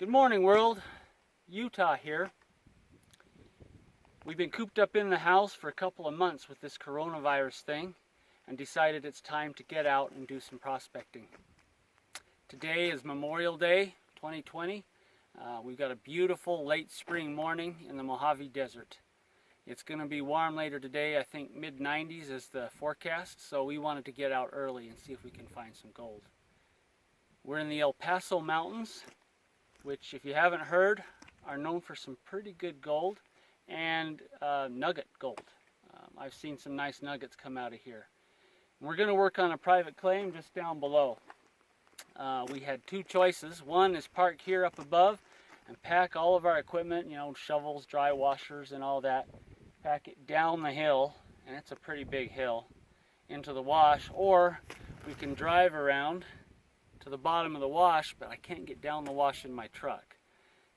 Good morning, world. Utah here. We've been cooped up in the house for a couple of months with this coronavirus thing and decided it's time to get out and do some prospecting. Today is Memorial Day 2020. We've got a beautiful late spring morning in the Mojave Desert. It's going to be warm later today. I think mid-90s is the forecast, so we wanted to get out early and see if we can find some gold. We're in the El Paso Mountains, which, if you haven't heard, are known for some pretty good gold and nugget gold. I've seen some nice nuggets come out of here. And we're going to work on a private claim just down below. We had two choices. One is park here up above and pack all of our equipment, shovels, dry washers and all that, pack it down the hill, and it's a pretty big hill, into the wash, or we can drive around to the bottom of the wash, but I can't get down the wash in my truck.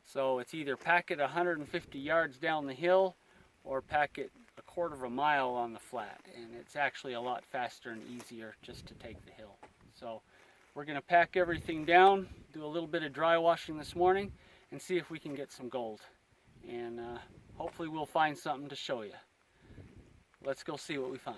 So it's either pack it 150 yards down the hill or pack it a quarter of a mile on the flat, and it's actually a lot faster and easier just to take the hill. So we're going to pack everything down, do a little bit of dry washing this morning, and see if we can get some gold. And hopefully we'll find something to show you. Let's go see what we find.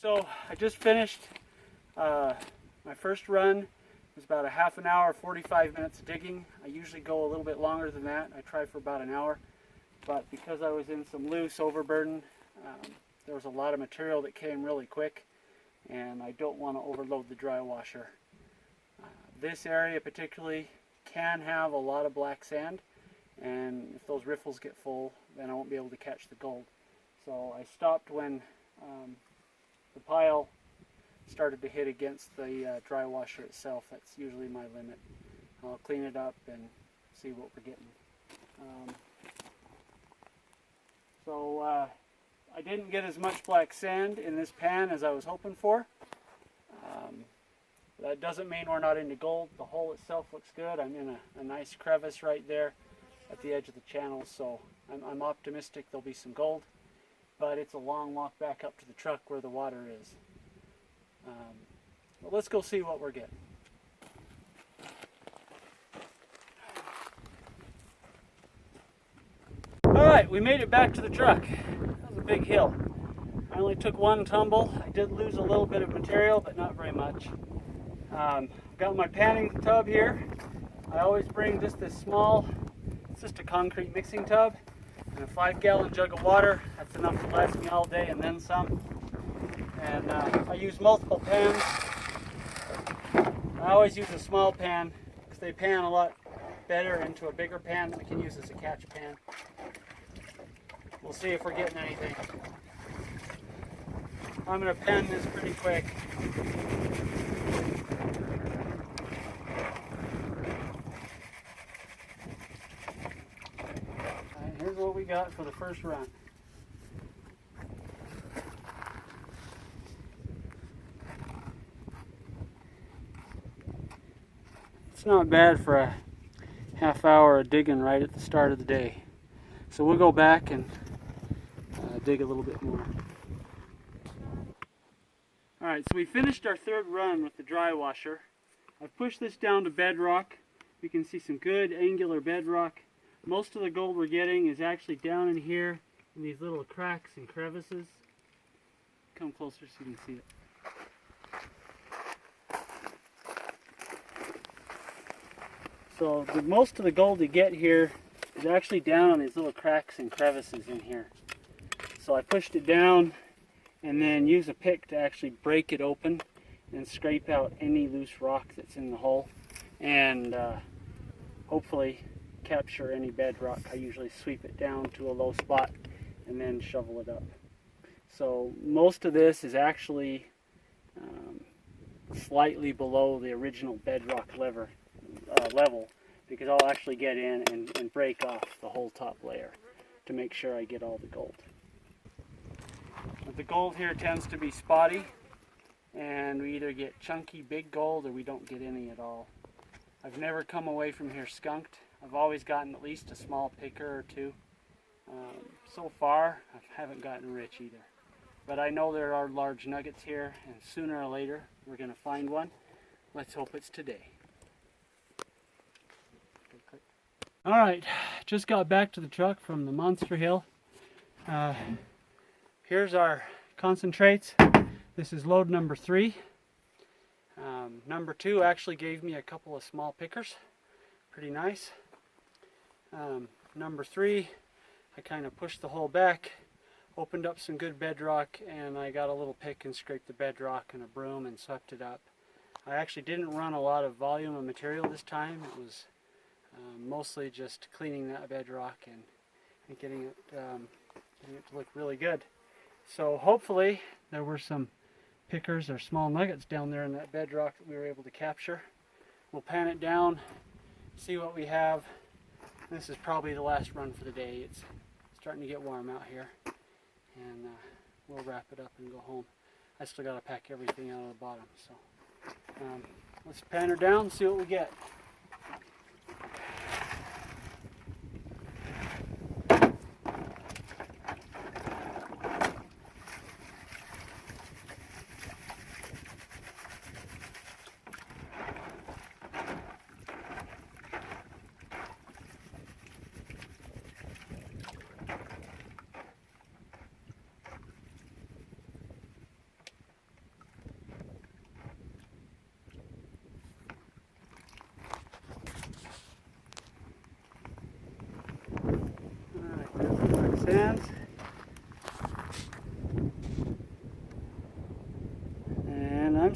So I just finished my first run. It was about a half an hour, 45 minutes of digging. I usually go a little bit longer than that. I try for about an hour, but because I was in some loose overburden, there was a lot of material that came really quick, and I don't want to overload the dry washer. This area particularly can have a lot of black sand, and if those riffles get full, then I won't be able to catch the gold. So I stopped when the pile started to hit against the dry washer itself. That's usually my limit. I'll clean it up and see what we're getting. I didn't get as much black sand in this pan as I was hoping for. That doesn't mean we're not into gold. The hole itself looks good. I'm in a nice crevice right there at the edge of the channel, so I'm optimistic there'll be some gold, but it's a long walk back up to the truck where the water is. But let's go see what we're getting. Alright, we made it back to the truck. That was a big hill. I only took one tumble. I did lose a little bit of material, but not very much. I've got my panning tub here. I always bring just this small, it's just a concrete mixing tub, and a 5-gallon jug of water. That's enough to last me all day and then some. And I use multiple pans. I always use a small pan because they pan a lot better into a bigger pan that we can use as a catch pan. We'll see if we're getting anything. I'm going to pan this pretty quick. Alright, here's what we got for the first run. It's not bad for a half hour of digging right at the start of the day. So we'll go back and dig a little bit more. Alright, so we finished our third run with the dry washer. I've pushed this down to bedrock. We can see some good angular bedrock. Most of the gold we're getting is actually down in here in these little cracks and crevices. Come closer so you can see it. So most of the gold you get here is actually down on these little cracks and crevices in here. So I pushed it down and then use a pick to actually break it open and scrape out any loose rock that's in the hole, and hopefully capture any bedrock. I usually sweep it down to a low spot and then shovel it up. So most of this is actually slightly below the original bedrock level, because I'll actually get in and break off the whole top layer to make sure I get all the gold. But the gold here tends to be spotty, and we either get chunky big gold or we don't get any at all. I've never come away from here skunked. I've always gotten at least a small picker or two. So far I haven't gotten rich either, but I know there are large nuggets here, and sooner or later we're going to find one. Let's hope it's today. Alright, just got back to the truck from the monster hill. Here's our concentrates. This is load number 3. Number 2 actually gave me a couple of small pickers. Pretty nice. Number 3, I kind of pushed the hole back, opened up some good bedrock, and I got a little pick and scraped the bedrock and a broom and swept it up. I actually didn't run a lot of volume of material this time. It was mostly just cleaning that bedrock and getting it to look really good. So hopefully there were some pickers or small nuggets down there in that bedrock that we were able to capture. We'll pan it down, see what we have. This is probably the last run for the day. It's starting to get warm out here, and we'll wrap it up and go home. I still got to pack everything out of the bottom, so let's pan her down and see what we get.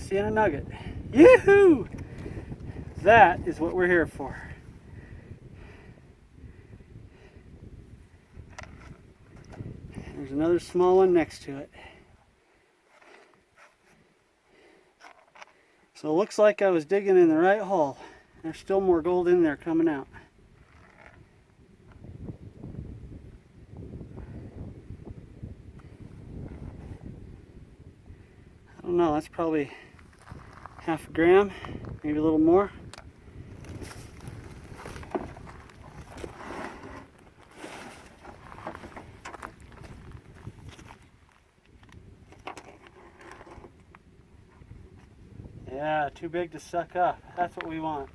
seeing a nugget. Yoo-hoo! That is what we're here for. There's another small one next to it. So it looks like I was digging in the right hole. There's still more gold in there coming out. I don't know, that's probably half a gram, maybe a little more. Yeah, too big to suck up. That's what we want.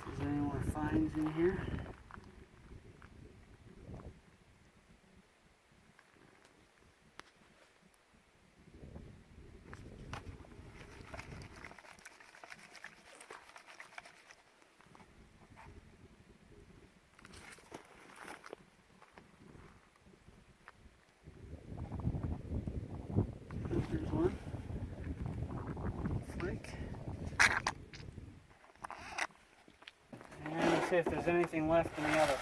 Is there any more finds in here? There's one. Flake. And let's see if there's anything left in the other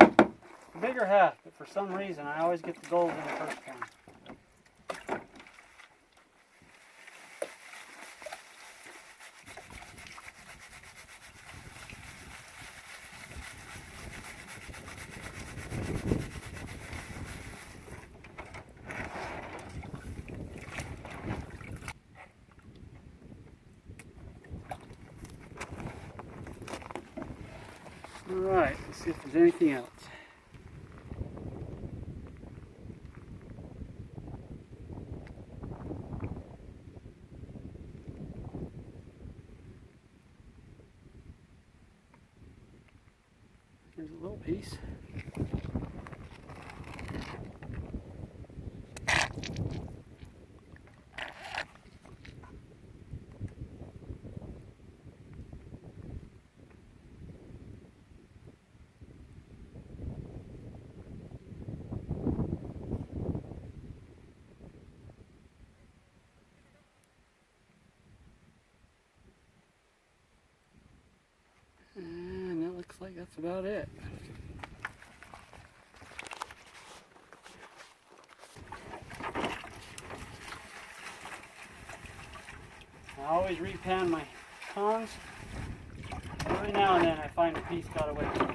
hole. Bigger half, but for some reason I always get the gold in the first one. Alright, let's see if there's anything else. There's a little piece. And that looks like that's about it. I always repan my cones. Every now and then I find a piece got away from me.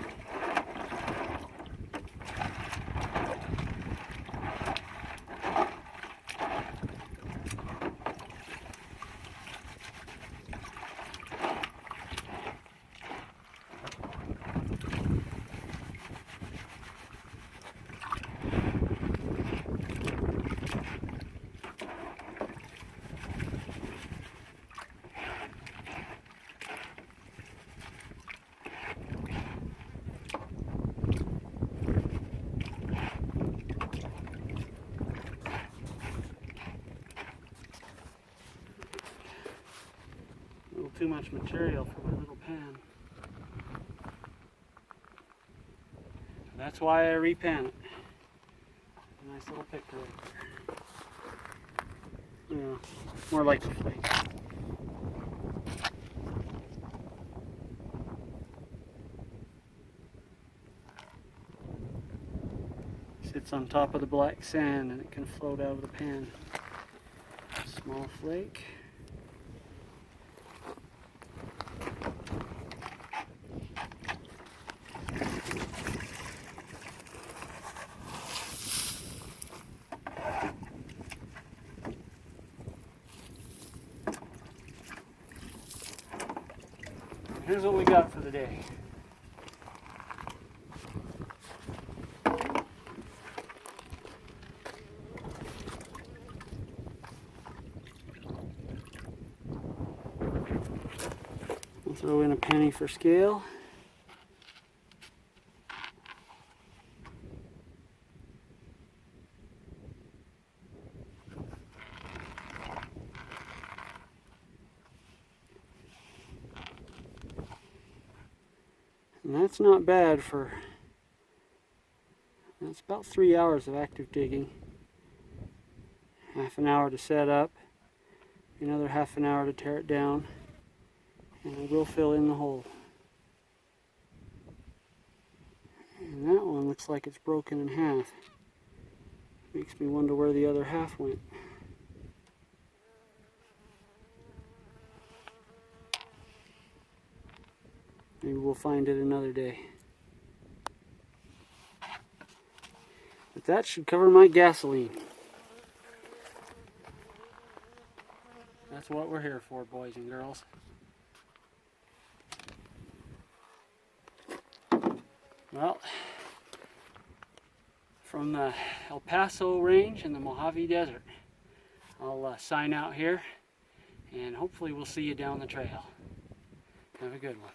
A little too much material for my little pan. That's why I repan it. A nice little picture right there. Yeah, more like a flake. Sits on top of the black sand and it can float out of the pan. Small flake. Here's what we got for the day. We'll throw in a penny for scale. And that's not bad for, that's about 3 hours of active digging. Half an hour to set up, another half an hour to tear it down, and I will fill in the hole. And that one looks like it's broken in half. Makes me wonder where the other half went. Maybe we'll find it another day. But that should cover my gasoline. That's what we're here for, boys and girls. Well, from the El Paso range in the Mojave Desert, I'll sign out here, and hopefully we'll see you down the trail. Have a good one.